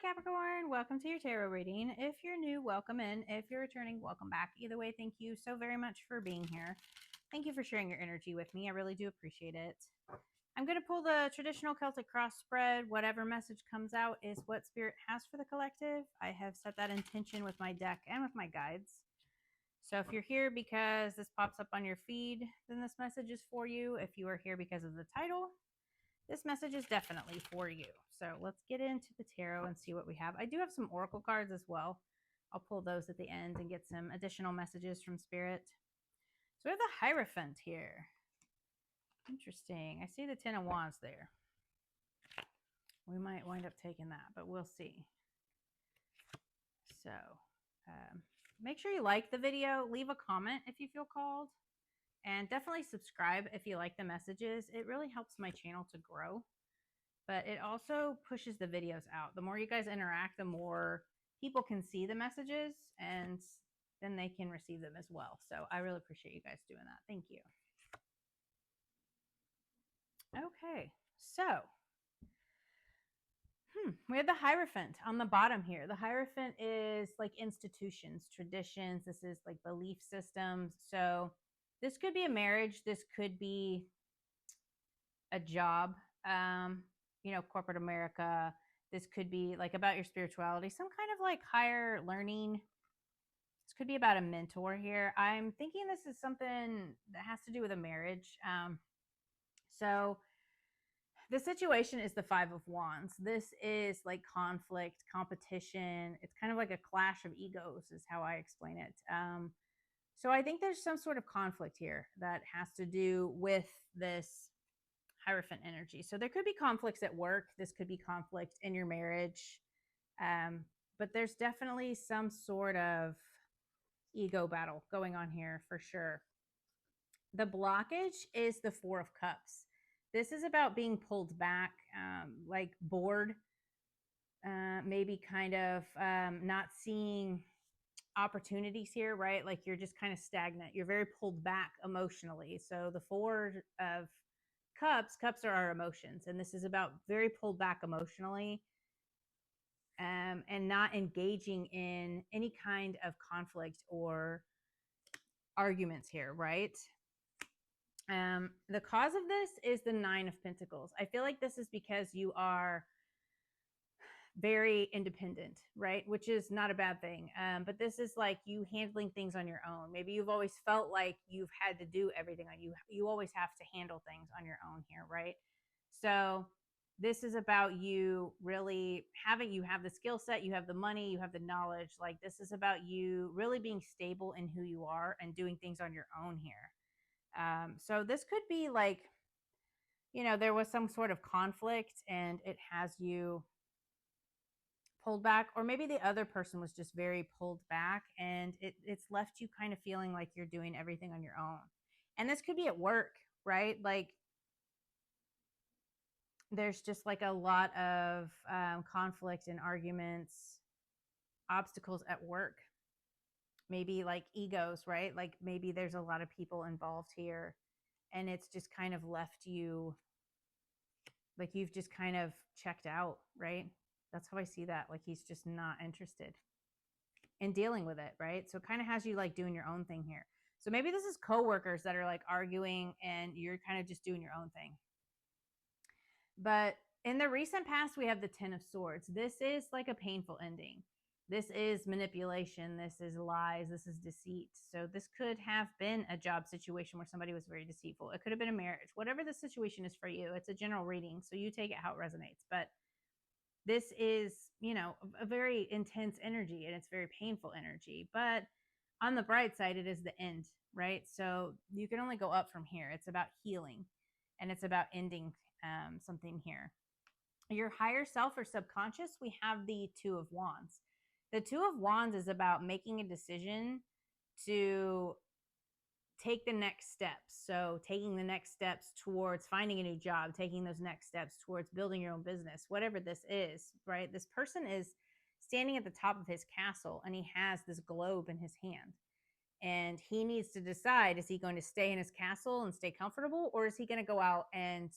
Capricorn, welcome to your tarot reading. If you're new, welcome in. If you're returning, welcome back. Either way, thank you so very much for being here. Thank you for sharing your energy with me. I really do appreciate it. I'm going to pull the traditional Celtic cross spread. Whatever message comes out is what Spirit has for the collective. I have set that intention with my deck and with my guides. So if you're here because this pops up on your feed, then this message is for you. If you are here because of the title, this message is definitely for you. So let's get into the tarot and see what we have. I do have some oracle cards as well. I'll pull those at the end and get some additional messages from Spirit. So we have the Hierophant here. Interesting. I see the Ten of Wands there. We might wind up taking that, but we'll see. So make sure you like the video. Leave a comment if you feel called. And definitely subscribe if you like the messages. It really helps my channel to grow. But it also pushes the videos out. The more you guys interact, the more people can see the messages, and then they can receive them as well. So I really appreciate you guys doing that. Thank you. Okay, so we have the Hierophant on the bottom here. The Hierophant is like institutions, traditions. This is like belief systems. So this could be a marriage. This could be a job, corporate America. This could be like about your spirituality, some kind of like higher learning. This could be about a mentor here. I'm thinking this is something that has to do with a marriage. So the situation is the Five of Wands. This is like conflict, competition. It's kind of like a clash of egos is how I explain it. So I think there's some sort of conflict here that has to do with this Hierophant energy. So there could be conflicts at work. This could be conflict in your marriage. But there's definitely some sort of ego battle going on here for sure. The blockage is the Four of Cups. This is about being pulled back, like bored, maybe kind of not seeing opportunities here, right? Like you're just kind of stagnant. You're very pulled back emotionally. So the Four of Cups are our emotions, and this is about very pulled back emotionally, and not engaging in any kind of conflict or arguments here, right? The cause of this is the Nine of Pentacles. I feel like this is because you are very independent, right? Which is not a bad thing. But this is like you handling things on your own. Maybe you've always felt like you've had to do everything on you. You always have to handle things on your own here, right? So this is about you really you have the skill set, you have the money, you have the knowledge. Like this is about you really being stable in who you are and doing things on your own here. So this could be like, there was some sort of conflict and it has you pulled back, or maybe the other person was just very pulled back and it's left you kind of feeling like you're doing everything on your own. And this could be at work, right? Like there's just like a lot of conflict and arguments, obstacles at work, maybe like egos, right? Like maybe there's a lot of people involved here and it's just kind of left you like you've just kind of checked out, right? That's how I see that. Like he's just not interested in dealing with it, right? So it kind of has you like doing your own thing here. So maybe this is coworkers that are like arguing and you're kind of just doing your own thing. But in the recent past, we have the Ten of Swords. This is like a painful ending. This is manipulation. This is lies. This is deceit. So this could have been a job situation where somebody was very deceitful. It could have been a marriage. Whatever the situation is for you, it's a general reading. So you take it how it resonates. But this is, a very intense energy and it's very painful energy. But on the bright side, it is the end, right? So you can only go up from here. It's about healing and it's about ending something here. Your higher self or subconscious, we have the Two of Wands. The Two of Wands is about making a decision to take the next steps. So taking the next steps towards finding a new job, taking those next steps towards building your own business, whatever this is, right? This person is standing at the top of his castle and he has this globe in his hand. And he needs to decide, is he going to stay in his castle and stay comfortable, or is he going to go out and,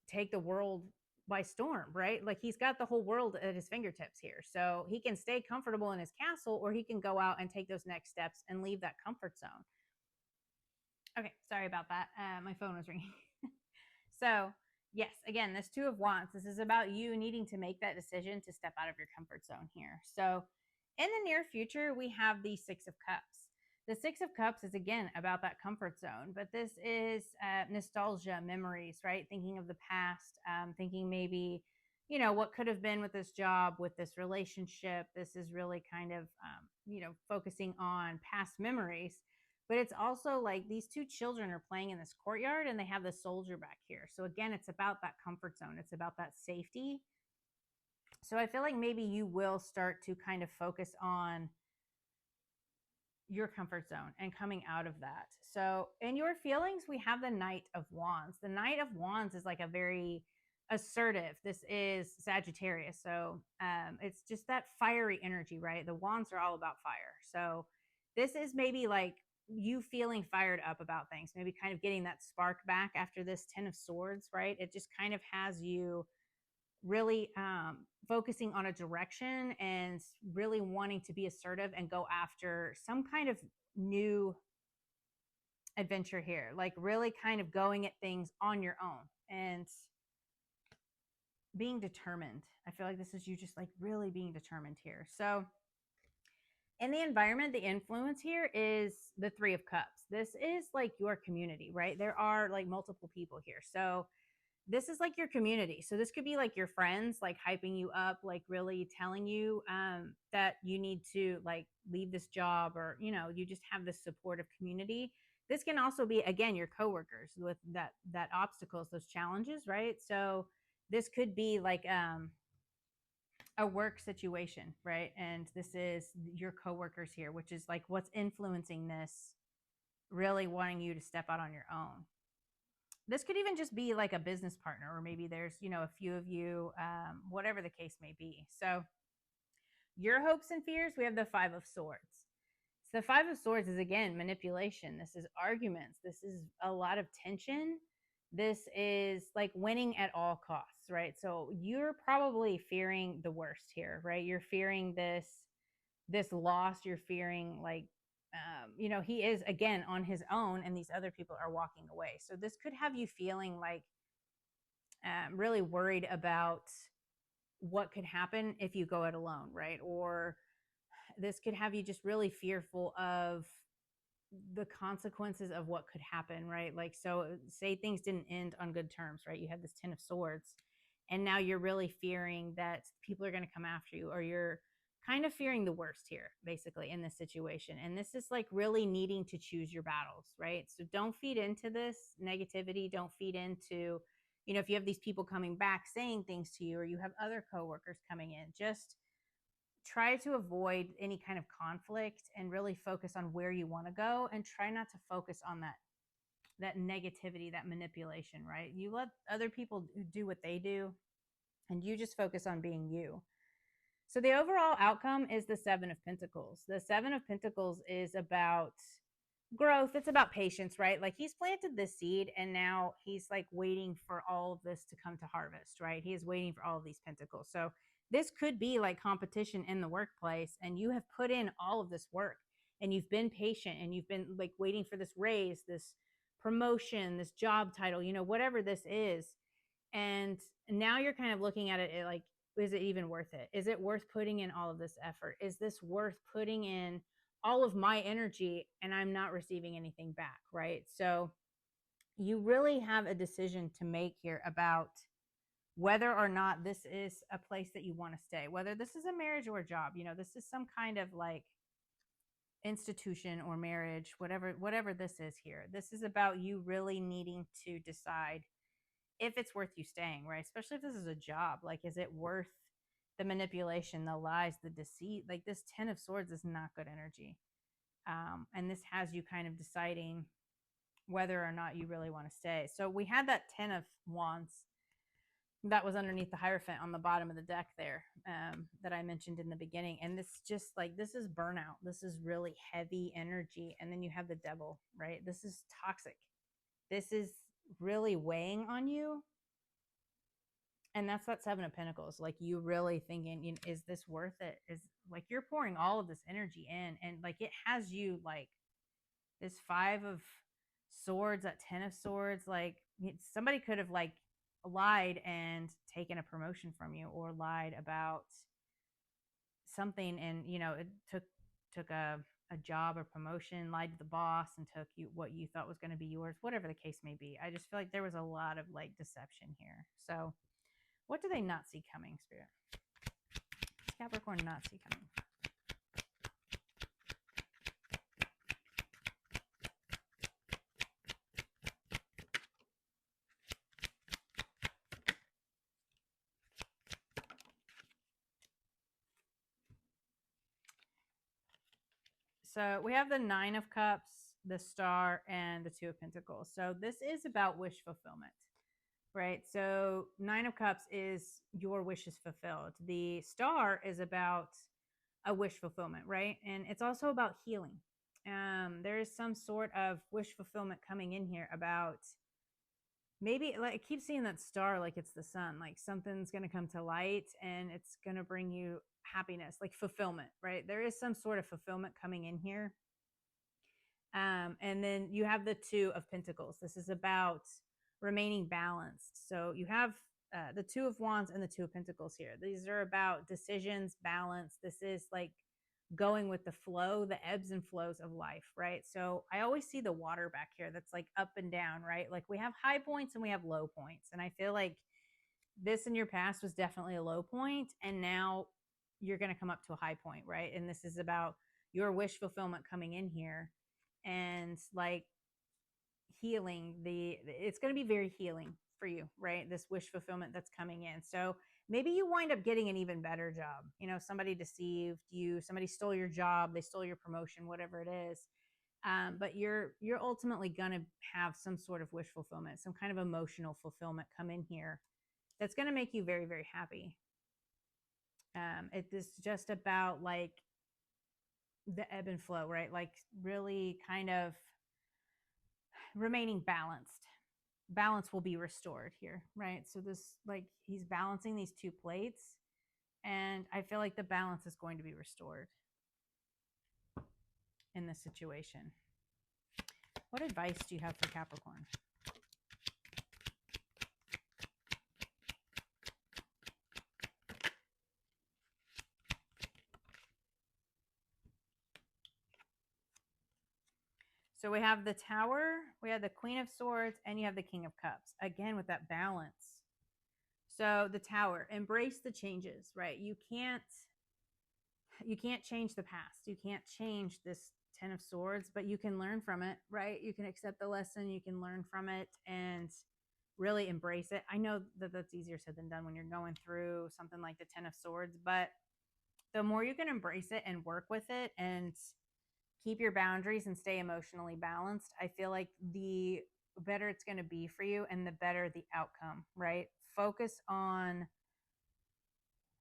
take the world by storm, right? Like he's got the whole world at his fingertips here. So he can stay comfortable in his castle, or he can go out and take those next steps and leave that comfort zone. Okay, sorry about that. My phone was ringing. So, yes, again, this Two of Wands, this is about you needing to make that decision to step out of your comfort zone here. So, in the near future, we have the Six of Cups. The Six of Cups is, again, about that comfort zone, but this is nostalgia, memories, right? Thinking of the past, thinking maybe, you know, what could have been with this job, with this relationship. This is really kind of, you know, focusing on past memories. But it's also like these two children are playing in this courtyard and they have the soldier back here. So again, it's about that comfort zone. It's about that safety. So I feel like maybe you will start to kind of focus on your comfort zone and coming out of that. So in your feelings, we have the Knight of Wands. The Knight of Wands is like a very assertive. This is Sagittarius. So it's just that fiery energy, right? The wands are all about fire. So this is maybe like you feeling fired up about things, maybe kind of getting that spark back after this 10 of Swords, right? It just kind of has you really focusing on a direction and really wanting to be assertive and go after some kind of new adventure here, like really kind of going at things on your own and being determined. I feel like this is you just like really being determined here. So in the environment, the influence here is the Three of Cups. This is like your community, right? There are like multiple people here. So this is like your community. So this could be like your friends, like hyping you up, like really telling you that you need to like leave this job, or, you know, you just have this supportive community. This can also be, again, your coworkers with that obstacles, those challenges, right? So this could be like a work situation, right? And this is your coworkers here, which is like what's influencing this, really wanting you to step out on your own. This could even just be like a business partner, or maybe there's, you know, a few of you, whatever the case may be. So your hopes and fears, we have the Five of Swords. So the Five of Swords is, again, manipulation. This is arguments. This is a lot of tension. This is like winning at all costs, right? So you're probably fearing the worst here, right? You're fearing this loss. You're fearing like, you know, he is, again, on his own and these other people are walking away. So this could have you feeling like really worried about what could happen if you go it alone, right? Or this could have you just really fearful of the consequences of what could happen, right? Like, so say things didn't end on good terms, right? You had this 10 of Swords, and now you're really fearing that people are going to come after you, or you're kind of fearing the worst here, basically, in this situation. And this is like really needing to choose your battles, right? So don't feed into this negativity. Don't feed into, you know, if you have these people coming back saying things to you, or you have other coworkers coming in, just try to avoid any kind of conflict and really focus on where you want to go, and try not to focus on that negativity, that manipulation, right? You let other people do what they do, and you just focus on being you. So the overall outcome is the Seven of Pentacles. The Seven of Pentacles is about growth. It's about patience, right? Like he's planted this seed and now he's like waiting for all of this to come to harvest, right? He is waiting for all of these pentacles. So this could be like competition in the workplace, and you have put in all of this work and you've been patient and you've been like waiting for this raise, this promotion, this job title, you know, whatever this is. And now you're kind of looking at it like, is it even worth it? Is it worth putting in all of this effort? Is this worth putting in all of my energy and I'm not receiving anything back, right? So you really have a decision to make here about whether or not this is a place that you want to stay, whether this is a marriage or a job. You know, this is some kind of like institution or marriage, whatever this is here. This is about you really needing to decide if it's worth you staying, right? Especially if this is a job. Like, is it worth the manipulation, the lies, the deceit? Like this 10 of Swords is not good energy. And this has you kind of deciding whether or not you really want to stay. So we had that 10 of Wands that was underneath the Hierophant on the bottom of the deck there, that I mentioned in the beginning. And this just like, this is burnout. This is really heavy energy. And then you have the Devil, right? This is toxic. This is really weighing on you. And that's that Seven of Pentacles. Like, you really thinking, you know, is this worth it? Is, like, you're pouring all of this energy in, and like it has you like this Five of Swords, that Ten of Swords. Like, somebody could have like lied and taken a promotion from you, or lied about something, and you know, it took a job or promotion, lied to the boss, and took you what you thought was going to be yours, whatever the case may be. I just feel like there was a lot of like deception here. So what do they not see coming, Spirit? Capricorn not see coming. So we have the Nine of Cups, the Star, and the Two of Pentacles. So this is about wish fulfillment, right? So Nine of Cups is your wishes fulfilled. The Star is about a wish fulfillment, right? And it's also about healing. There is some sort of wish fulfillment coming in here about, maybe, like, I keep seeing that star like it's the sun, like something's going to come to light and it's going to bring you happiness, like fulfillment, right? There is some sort of fulfillment coming in here. And then you have the Two of Pentacles. This is about remaining balanced. So you have the Two of Wands and the Two of Pentacles here. These are about decisions, balance. This is like going with the flow, the ebbs and flows of life, right? So I always see the water back here that's like up and down, right? Like, we have high points and we have low points. And I feel like this in your past was definitely a low point, and now you're going to come up to a high point, right? And this is about your wish fulfillment coming in here, and like healing. It's going to be very healing for you, right? This wish fulfillment that's coming in. So maybe you wind up getting an even better job. You know, somebody deceived you, somebody stole your job, they stole your promotion, whatever it is. But you're ultimately going to have some sort of wish fulfillment, some kind of emotional fulfillment come in here that's going to make you very, very happy. It is just about like the ebb and flow, right? Like, really kind of remaining balanced. Balance will be restored here, right? So this, like, he's balancing these two plates, and I feel like the balance is going to be restored in this situation. What advice do you have for Capricorn? So we have the Tower, we have the Queen of Swords, and you have the King of Cups. Again, with that balance. So the Tower, embrace the changes, right? You can't change the past. You can't change this Ten of Swords, but you can learn from it, right? You can accept the lesson, you can learn from it, and really embrace it. I know that that's easier said than done when you're going through something like the Ten of Swords, but the more you can embrace it and work with it and keep your boundaries and stay emotionally balanced, I feel like the better it's going to be for you, and the better the outcome, right? Focus on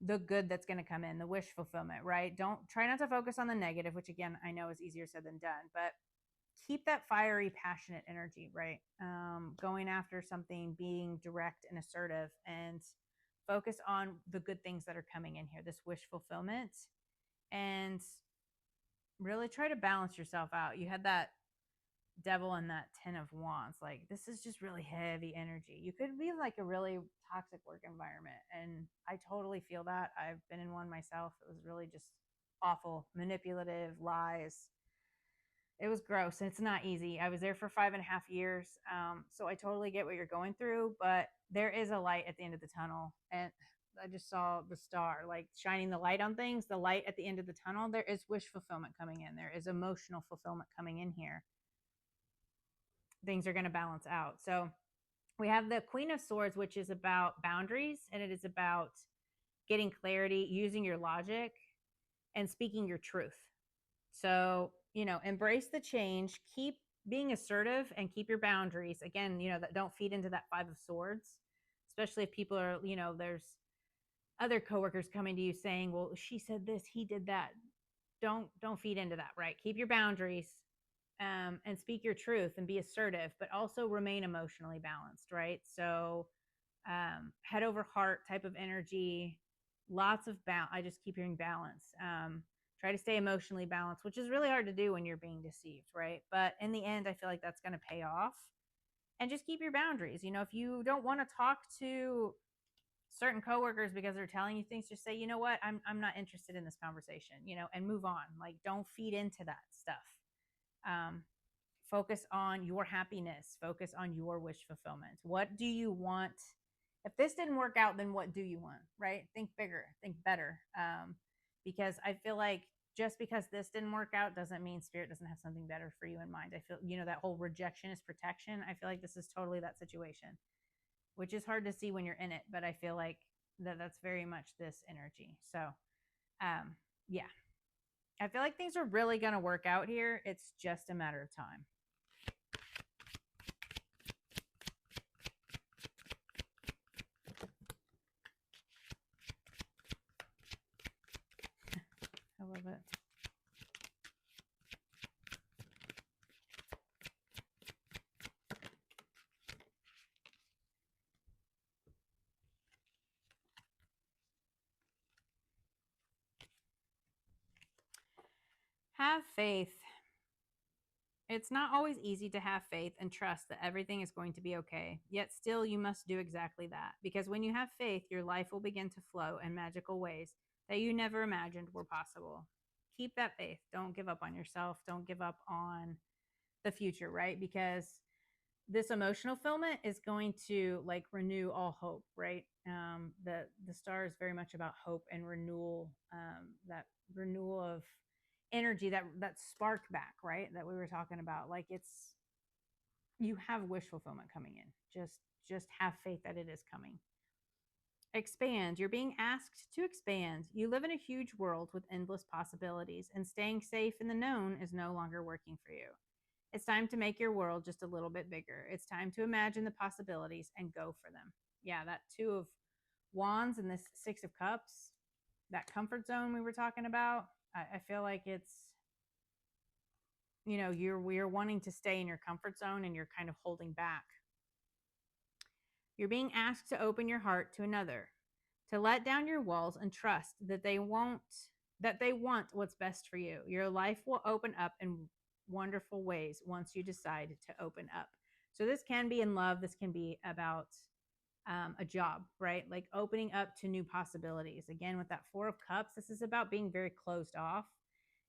the good that's going to come in, the wish fulfillment, right? Don't try not to focus on the negative, which again, I know is easier said than done, but keep that fiery, passionate energy, right? Going after something, being direct and assertive, and focus on the good things that are coming in here, this wish fulfillment, and really try to balance yourself out. You had that Devil and that Ten of Wands. Like, this is just really heavy energy. You could be like a really toxic work environment, and I totally feel that. I've been in one myself. It was really just awful, manipulative, lies. It was gross, and it's not easy. I was there for 5.5 years, so I totally get what you're going through, but there is a light at the end of the tunnel, and I just saw the star, like, shining the light on things, the light at the end of the tunnel. There is wish fulfillment coming in. There is emotional fulfillment coming in here. Things are going to balance out. So we have the Queen of Swords, which is about boundaries, and it is about getting clarity, using your logic, and speaking your truth. So, you know, embrace the change, keep being assertive, and keep your boundaries. Again, you know, that don't feed into that Five of Swords, especially if people are, you know, there's other coworkers coming to you saying, well, she said this, he did that. Don't feed into that, right? Keep your boundaries, and speak your truth and be assertive, but also remain emotionally balanced, right? So head over heart type of energy. Lots of balance. I just keep hearing balance. Try to stay emotionally balanced, which is really hard to do when you're being deceived, right? But in the end, I feel like that's going to pay off. And just keep your boundaries. You know, if you don't want to talk to certain coworkers because they're telling you things, just say, you know what, I'm not interested in this conversation, you know, and move on. Like, don't feed into that stuff. Um, Focus on your happiness. Focus on your wish fulfillment. What do you want? If this didn't work out, then what do you want? Right? Think bigger. Think better. Because I feel like just because this didn't work out doesn't mean spirit doesn't have something better for you in mind. I feel, you know, that whole rejection is protection. I feel like this is totally that situation, which is hard to see when you're in it, but I feel like that's very much this energy. So, yeah, I feel like things are really going to work out here. It's just a matter of time. I love it. Have faith. It's not always easy to have faith and trust that everything is going to be okay. Yet still, you must do exactly that. Because when you have faith, your life will begin to flow in magical ways that you never imagined were possible. Keep that faith. Don't give up on yourself. Don't give up on the future, right? Because this emotional fulfillment is going to like renew all hope, right? The star is very much about hope and renewal, that renewal of energy, that spark back, right? That we were talking about. Like, it's, you have wish fulfillment coming in. Just have faith that it is coming. Expand. You're being asked to expand. You live in a huge world with endless possibilities, and staying safe in the known is no longer working for you. It's time to make your world just a little bit bigger. It's time to imagine the possibilities and go for them. Yeah, that Two of Wands and this Six of Cups, that comfort zone we were talking about, I feel like it's, you know, you're wanting to stay in your comfort zone and you're kind of holding back. You're being asked to open your heart to another, to let down your walls and trust that they want what's best for you. Your life will open up in wonderful ways once you decide to open up. So this can be in love. This can be about a job, right? Like opening up to new possibilities. Again, with that Four of Cups, this is about being very closed off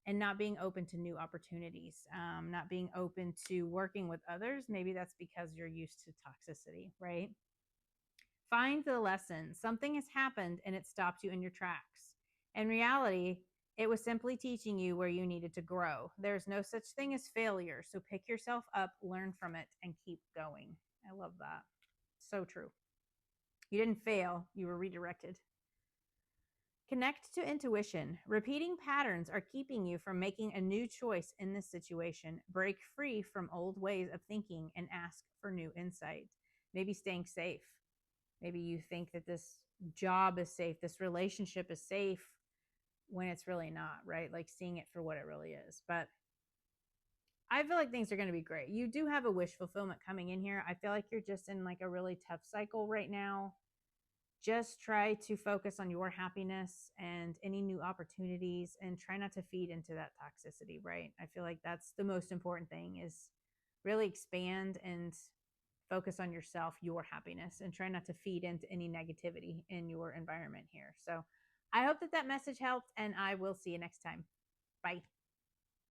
and not being open to new opportunities, not being open to working with others. Maybe that's because you're used to toxicity, right? Find the lesson. Something has happened and it stopped you in your tracks. In reality, it was simply teaching you where you needed to grow. There's no such thing as failure. So pick yourself up, learn from it, and keep going. I love that. So true. You didn't fail, you were redirected. Connect to intuition. Repeating patterns are keeping you from making a new choice in this situation. Break free from old ways of thinking and ask for new insight. Maybe staying safe. Maybe you think that this job is safe, this relationship is safe, when it's really not, right? Like seeing it for what it really is. But I feel like things are going to be great. You do have a wish fulfillment coming in here. I feel like you're just in like a really tough cycle right now. Just try to focus on your happiness and any new opportunities, and try not to feed into that toxicity, right? I feel like that's the most important thing, is really expand and focus on yourself, your happiness, and try not to feed into any negativity in your environment here. So I hope that message helped, and I will see you next time. Bye.